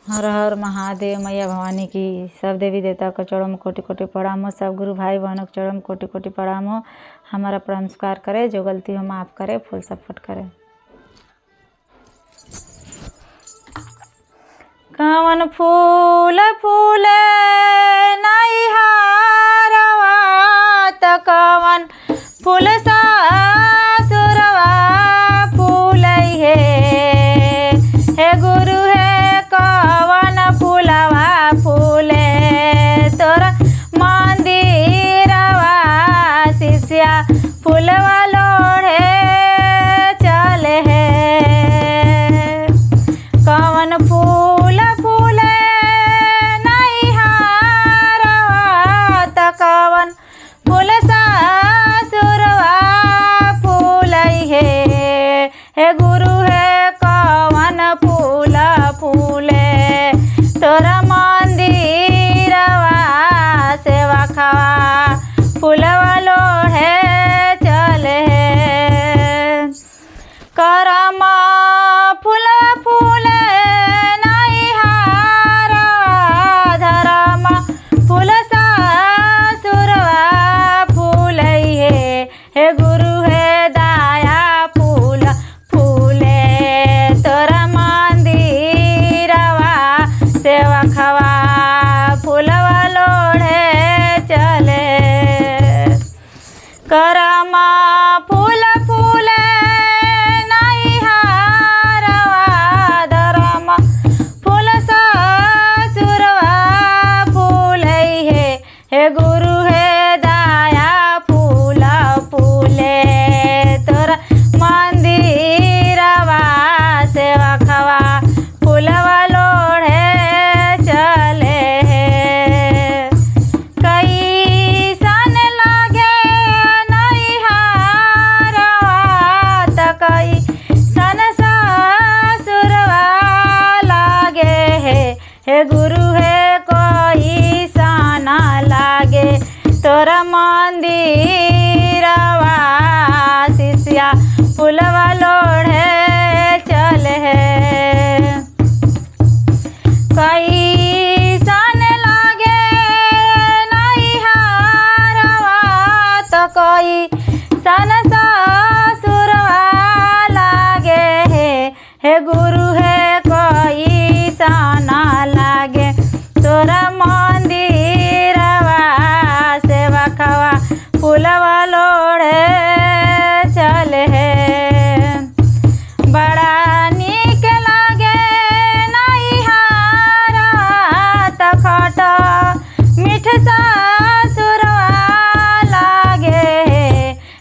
हर हर महादेव। मैया भवानी की सब देवी देवता को चरणों में कोटि कोटि प्रणाम हो। सब गुरु भाई बहनों को चरणों में कोटि कोटि प्रणाम हो। हमारा नमस्कार करे, जो गलती हो माफ़ करे, फूल सपोर्ट करे। कवन फूल फूले नहीं हारवा त कवन फूल सासुरवा फूलै हे गुरु है कवन फूलवा फूले तोरा मंदिरवा शिष्या फूलवा लोढ़े चले है। कवन फूल फूले नहीं हारवा त कवन फूल सासुरवा फूलै हे गुरु है कवन फूल फूले तोरा मंदिरवा सेवा खवा फूलवा लोढ़े चले करम फूलवा फूले नहीं हारवा धरम फूल सासुरवा फूलै हे गुरु है दाया फूल फूले तोरा मंदिरवा सेवा खवा फूलवा लोढ़े चले करम फूल फूले नहीं हारवा धरम फूल सासुरवा फूलै हे गुरु है दाया फूल फूले तोरा मंदिरवा सेवा खवा फूलवा लोढ़े चले कैसन लागे नहीं हारवा त कैसन सासुरवा लागे हे गुरु है कोई साना लागे तोरा मंदिरवा शिष्या फूलवा लोढ़े चले कैसन लागे नहीं हारवा त कैसन सासुरवा लागे हे गुरु है कोई साना लागे तोरा मंदिरवा सेवा खवा फूलवा लोढ़े चले बड़ा नीक लागे नहीं हारवा त खटा मीठ सासुरवा लागे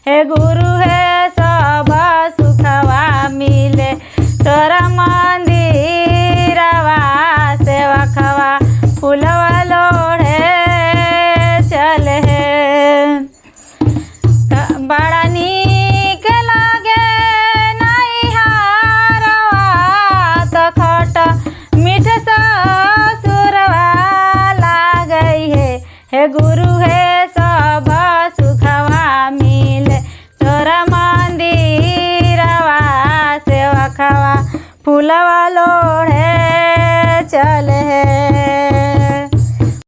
हे गुरु है सब सुखवा मिले तोरा मंदिरवा सेवा खवा फूलवा लोढ़े चले बड़ा नीक लागे नहीं हारवा त खटा मीठ सासुरवा लागै हे गुरु है सब सुखवा मिले तोरा मंदिरवा सेवा खवा फूलवा